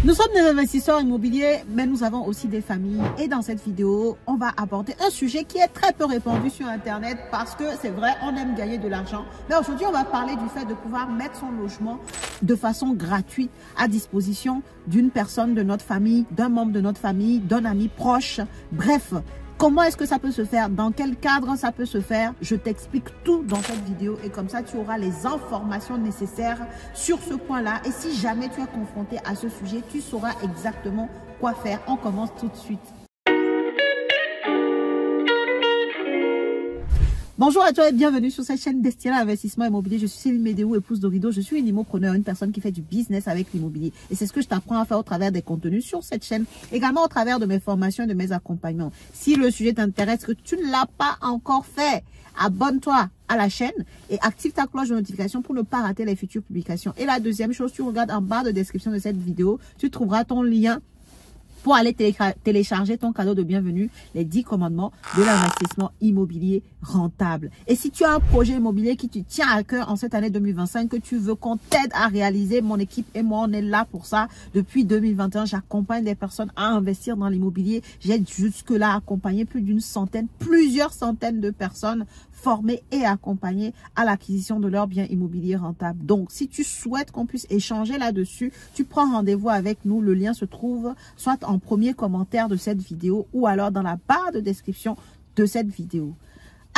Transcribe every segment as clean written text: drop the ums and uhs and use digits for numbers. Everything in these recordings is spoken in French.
Nous sommes des investisseurs immobiliers, mais nous avons aussi des familles. Et dans cette vidéo, on va aborder un sujet qui est très peu répandu sur Internet parce que c'est vrai, on aime gagner de l'argent. Mais aujourd'hui, on va parler du fait de pouvoir mettre son logement de façon gratuite à disposition d'une personne de notre famille, d'un membre de notre famille, d'un ami proche. Bref, comment est-ce que ça peut se faire? Dans quel cadre ça peut se faire? Je t'explique tout dans cette vidéo et comme ça, tu auras les informations nécessaires sur ce point-là. Et si jamais tu es confronté à ce sujet, tu sauras exactement quoi faire. On commence tout de suite. Bonjour à toi et bienvenue sur cette chaîne destinée à l'investissement immobilier. Je suis Céline Médéou, épouse d'Orido. Je suis une immopreneur, une personne qui fait du business avec l'immobilier. Et c'est ce que je t'apprends à faire au travers des contenus sur cette chaîne, également au travers de mes formations et de mes accompagnements. Si le sujet t'intéresse, que tu ne l'as pas encore fait, abonne-toi à la chaîne et active ta cloche de notification pour ne pas rater les futures publications. Et la deuxième chose, tu regardes en bas de description de cette vidéo, tu trouveras ton lien pour aller télécharger ton cadeau de bienvenue, les 10 commandements de l'investissement immobilier rentable. Et si tu as un projet immobilier qui te tient à cœur en cette année 2025, que tu veux qu'on t'aide à réaliser, mon équipe et moi, on est là pour ça. Depuis 2021, j'accompagne des personnes à investir dans l'immobilier. J'ai jusque-là accompagné plus d'une centaine, plusieurs centaines de personnes formées et accompagnées à l'acquisition de leurs biens immobiliers rentables. Donc, si tu souhaites qu'on puisse échanger là-dessus, tu prends rendez-vous avec nous. Le lien se trouve soit en premier commentaire de cette vidéo ou alors dans la barre de description de cette vidéo.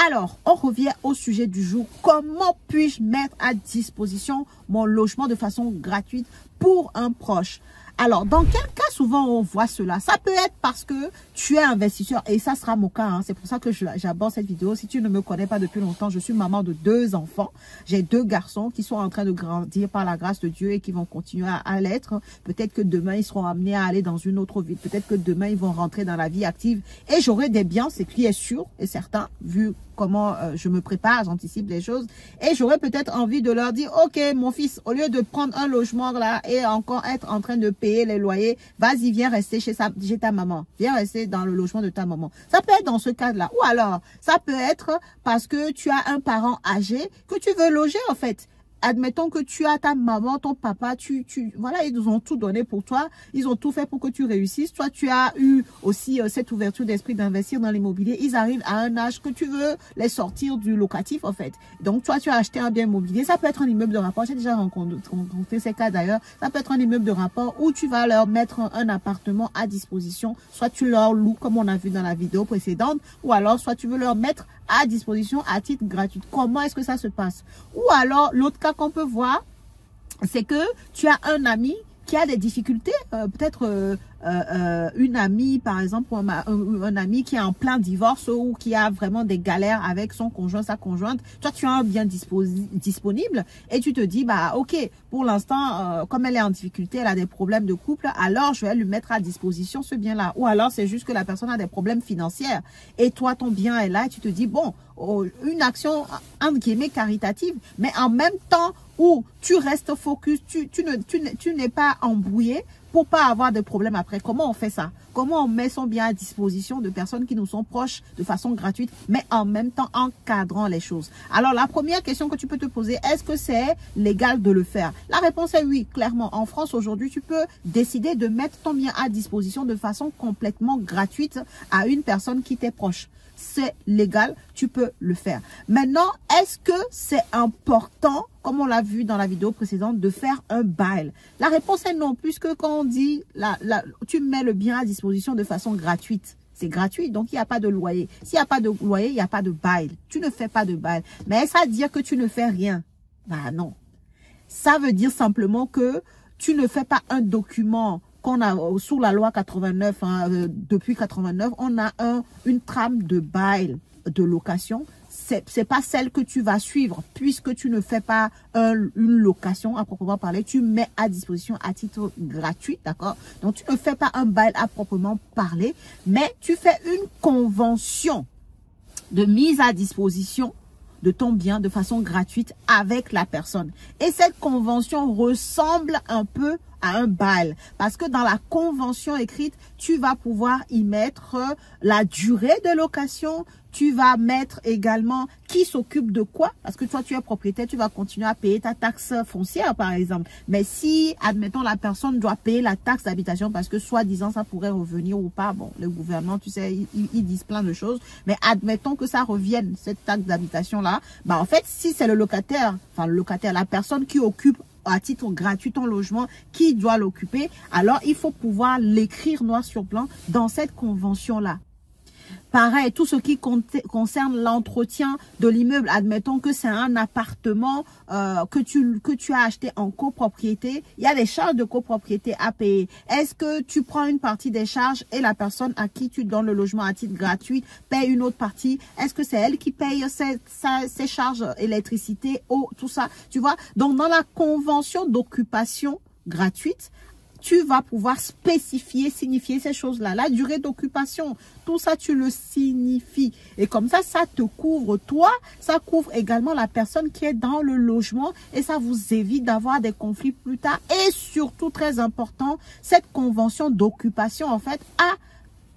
Alors, on revient au sujet du jour. Comment puis-je mettre à disposition mon logement de façon gratuite pour un proche? Alors, dans quel cas souvent on voit cela? Ça peut être parce que tu es investisseur et ça sera mon cas. Hein. C'est pour ça que j'aborde cette vidéo. Si tu ne me connais pas depuis longtemps, je suis maman de 2 enfants. J'ai 2 garçons qui sont en train de grandir par la grâce de Dieu et qui vont continuer à l'être. Peut-être que demain, ils seront amenés à aller dans une autre ville. Peut-être que demain, ils vont rentrer dans la vie active. Et j'aurai des biens, c'est qui est sûr et certain, vu comment je me prépare, j'anticipe les choses. Et j'aurais peut-être envie de leur dire, ok, mon fils, au lieu de prendre un logement là et encore être en train de payer les loyers, vas-y, viens rester chez ta maman. Viens rester dans le logement de ta maman. Ça peut être dans ce cadre-là. Ou alors, ça peut être parce que tu as un parent âgé que tu veux loger en fait. Admettons que tu as ta maman, ton papa, voilà, ils nous ont tout donné pour toi. Ils ont tout fait pour que tu réussisses. Toi, tu as eu aussi cette ouverture d'esprit d'investir dans l'immobilier. Ils arrivent à un âge que tu veux les sortir du locatif, en fait. Donc, toi, tu as acheté un bien immobilier. Ça peut être un immeuble de rapport. J'ai déjà rencontré ces cas d'ailleurs. Ça peut être un immeuble de rapport où tu vas leur mettre un appartement à disposition. Soit tu leur loues, comme on a vu dans la vidéo précédente, ou alors, soit tu veux leur mettre à disposition à titre gratuit. Comment est-ce que ça se passe? Ou alors, l'autre cas qu'on peut voir, c'est que tu as un ami qui a des difficultés, peut-être une amie, par exemple, un ami qui est en plein divorce ou qui a vraiment des galères avec son conjoint, sa conjointe. Toi, tu as un bien disponible et tu te dis, bah ok, pour l'instant, comme elle est en difficulté, elle a des problèmes de couple, alors je vais lui mettre à disposition ce bien-là. Ou alors, c'est juste que la personne a des problèmes financiers et toi, ton bien est là et tu te dis, bon, une action, entre guillemets, caritative, mais en même temps où tu restes focus, tu n'es pas embrouillé pour pas avoir de problème après. Comment on fait ça? Comment on met son bien à disposition de personnes qui nous sont proches de façon gratuite, mais en même temps encadrant les choses? Alors, la première question que tu peux te poser, est-ce que c'est légal de le faire? La réponse est oui, clairement. En France, aujourd'hui, tu peux décider de mettre ton bien à disposition de façon complètement gratuite à une personne qui t'est proche. C'est légal, tu peux le faire. Maintenant, est-ce que c'est important, comme on l'a vu dans la vidéo précédente, de faire un bail? La réponse est non, puisque quand on dit, tu mets le bien à disposition de façon gratuite. C'est gratuit, donc il n'y a pas de loyer. S'il n'y a pas de loyer, il n'y a pas de bail. Tu ne fais pas de bail. Mais est-ce à dire que tu ne fais rien? Bah non. Ça veut dire simplement que tu ne fais pas un document qu'on a sous la loi 89, depuis 89, on a une trame de bail, de location. C'est pas celle que tu vas suivre puisque tu ne fais pas une location à proprement parler. Tu mets à disposition à titre gratuit, d'accord? Donc, tu ne fais pas un bail à proprement parler, mais tu fais une convention de mise à disposition de ton bien de façon gratuite avec la personne. Et cette convention ressemble un peu à un bail. Parce que dans la convention écrite, tu vas pouvoir y mettre la durée de location, tu vas mettre également qui s'occupe de quoi. Parce que toi, tu es propriétaire, tu vas continuer à payer ta taxe foncière, par exemple. Mais si, admettons, la personne doit payer la taxe d'habitation parce que, soi-disant, ça pourrait revenir ou pas. Bon, le gouvernement, tu sais, ils disent plein de choses. Mais admettons que ça revienne, cette taxe d'habitation-là. Bah, en fait, si c'est le locataire, enfin, le locataire, la personne qui occupe à titre gratuit ton logement, qui doit l'occuper, alors il faut pouvoir l'écrire noir sur blanc dans cette convention-là. Pareil, tout ce qui concerne l'entretien de l'immeuble, admettons que c'est un appartement que tu as acheté en copropriété, il y a des charges de copropriété à payer. Est-ce que tu prends une partie des charges et la personne à qui tu donnes le logement à titre gratuit paye une autre partie? Est-ce que c'est elle qui paye ses charges, électricité, eau, tout ça? Tu vois? Donc, dans la convention d'occupation gratuite, tu vas pouvoir spécifier, signifier ces choses-là. La durée d'occupation, tout ça, tu le signifies. Et comme ça te couvre toi, ça couvre également la personne qui est dans le logement et ça vous évite d'avoir des conflits plus tard. Et surtout, très important, cette convention d'occupation, en fait, a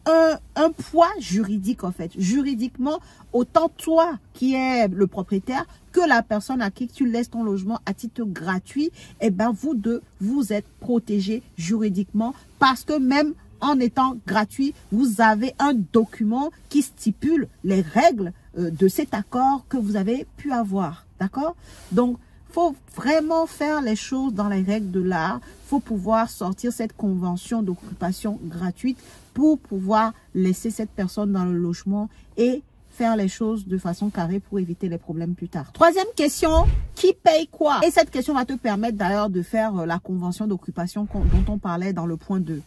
un poids juridique, en fait. Juridiquement, autant toi qui es le propriétaire que la personne à qui tu laisses ton logement à titre gratuit, eh ben vous deux, vous êtes protégés juridiquement parce que même en étant gratuit, vous avez un document qui stipule les règles de cet accord que vous avez pu avoir. D'accord? Donc, faut vraiment faire les choses dans les règles de l'art. Faut pouvoir sortir cette convention d'occupation gratuite pour pouvoir laisser cette personne dans le logement et faire les choses de façon carrée pour éviter les problèmes plus tard. Troisième question, qui paye quoi? Et cette question va te permettre d'ailleurs de faire la convention d'occupation dont on parlait dans le point 2.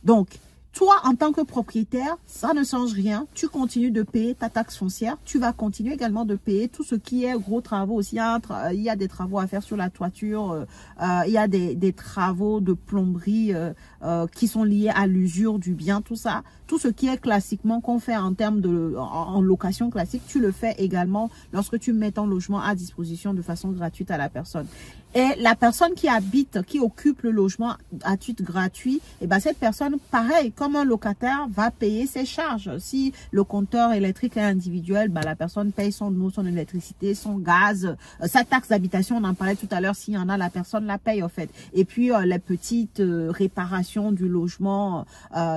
Donc, toi, en tant que propriétaire, ça ne change rien. Tu continues de payer ta taxe foncière. Tu vas continuer également de payer tout ce qui est gros travaux aussi. Il y a des travaux à faire sur la toiture. Il y a des travaux de plomberie qui sont liés à l'usure du bien, tout ça. Tout ce qui est classiquement qu'on fait en termes en location classique, tu le fais également lorsque tu mets ton logement à disposition de façon gratuite à la personne. Et la personne qui habite, qui occupe le logement à titre gratuit, et ben cette personne, pareil, comme un locataire, va payer ses charges. Si le compteur électrique est individuel, ben la personne paye son eau, son électricité, son gaz, sa taxe d'habitation, on en parlait tout à l'heure, s'il y en a, la personne la paye en fait. Et puis les petites réparations du logement,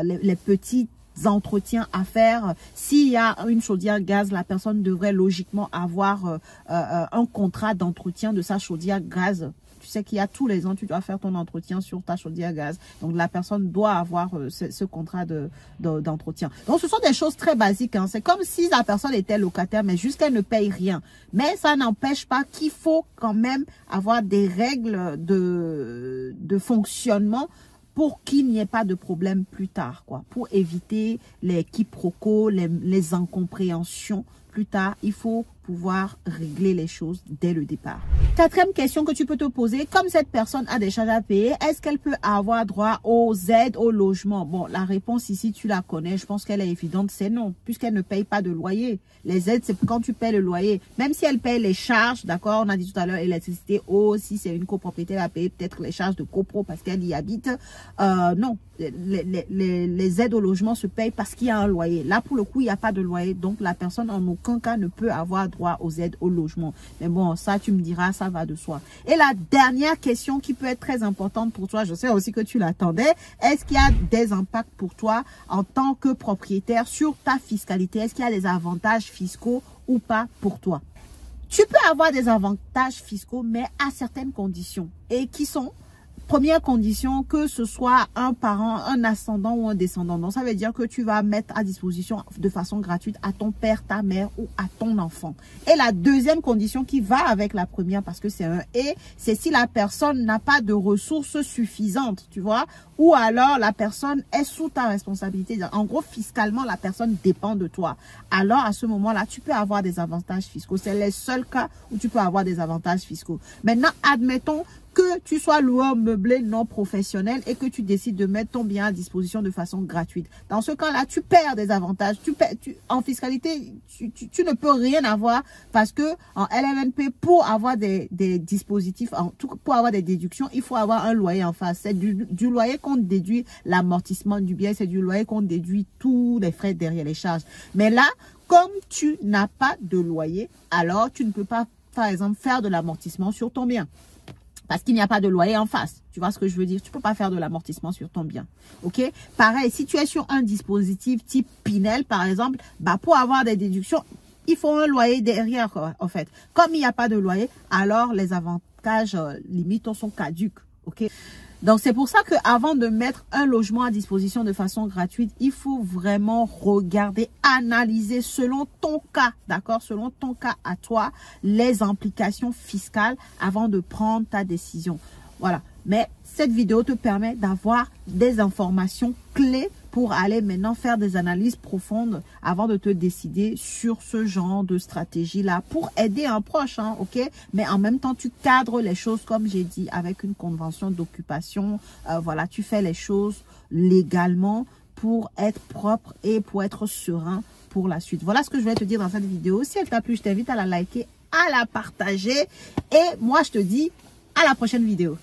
les petites entretiens à faire. S'il y a une chaudière gaz, la personne devrait logiquement avoir un contrat d'entretien de sa chaudière gaz. Tu sais qu'il y a tous les ans, tu dois faire ton entretien sur ta chaudière gaz. Donc, la personne doit avoir ce contrat d'entretien. Donc, ce sont des choses très basiques. Hein. C'est comme si la personne était locataire, mais juste qu'elle ne paye rien. Mais ça n'empêche pas qu'il faut quand même avoir des règles de fonctionnement pour qu'il n'y ait pas de problème plus tard, quoi. Pour éviter les quiproquos, les incompréhensions plus tard, il faut pouvoir régler les choses dès le départ. Quatrième question que tu peux te poser, comme cette personne a des charges à payer, est-ce qu'elle peut avoir droit aux aides au logement? Bon, la réponse ici, tu la connais, je pense qu'elle est évidente, c'est non, puisqu'elle ne paye pas de loyer. Les aides, c'est quand tu payes le loyer. Même si elle paye les charges, d'accord, on a dit tout à l'heure, électricité, eau, si c'est une copropriété, elle va payer peut-être les charges de copro parce qu'elle y habite. Non, les aides au logement se payent parce qu'il y a un loyer. Là, pour le coup, il n'y a pas de loyer, donc la personne en aucun cas ne peut avoir droit aux aides au logement. Mais bon, ça, tu me diras, ça va de soi. Et la dernière question qui peut être très importante pour toi, je sais aussi que tu l'attendais, est-ce qu'il y a des impacts pour toi en tant que propriétaire sur ta fiscalité? Est-ce qu'il y a des avantages fiscaux ou pas pour toi? Tu peux avoir des avantages fiscaux, mais à certaines conditions. Et qui sont? Première condition, que ce soit un parent, un ascendant ou un descendant. Donc, ça veut dire que tu vas mettre à disposition de façon gratuite à ton père, ta mère ou à ton enfant. Et la deuxième condition qui va avec la première, parce que c'est un « et », c'est si la personne n'a pas de ressources suffisantes, tu vois, ou alors la personne est sous ta responsabilité. En gros, fiscalement, la personne dépend de toi. Alors, à ce moment-là, tu peux avoir des avantages fiscaux. C'est les seuls cas où tu peux avoir des avantages fiscaux. Maintenant, admettons que que tu sois loueur meublé non professionnel et que tu décides de mettre ton bien à disposition de façon gratuite. Dans ce cas-là, tu perds des avantages. En fiscalité, tu ne peux rien avoir parce que en LMNP, pour avoir des dispositifs, pour avoir des déductions, il faut avoir un loyer en face. C'est du loyer qu'on déduit l'amortissement du bien, c'est du loyer qu'on déduit tous les frais derrière les charges. Mais là, comme tu n'as pas de loyer, alors tu ne peux pas, par exemple, faire de l'amortissement sur ton bien. Parce qu'il n'y a pas de loyer en face. Tu vois ce que je veux dire? Tu ne peux pas faire de l'amortissement sur ton bien. OK? Pareil, si tu es sur un dispositif type Pinel, par exemple, bah, pour avoir des déductions, il faut un loyer derrière, quoi, en fait. Comme il n'y a pas de loyer, alors les avantages limites sont caducs. OK? Donc, c'est pour ça qu'avant de mettre un logement à disposition de façon gratuite, il faut vraiment regarder, analyser selon ton cas, d'accord, selon ton cas à toi, les implications fiscales avant de prendre ta décision. Voilà. Mais cette vidéo te permet d'avoir des informations clés pour aller maintenant faire des analyses profondes avant de te décider sur ce genre de stratégie-là pour aider un proche, hein, ok? Mais en même temps, tu cadres les choses, comme j'ai dit, avec une convention d'occupation. Voilà, tu fais les choses légalement pour être propre et pour être serein pour la suite. Voilà ce que je vais te dire dans cette vidéo. Si elle t'a plu, je t'invite à la liker, à la partager. Et moi, je te dis à la prochaine vidéo.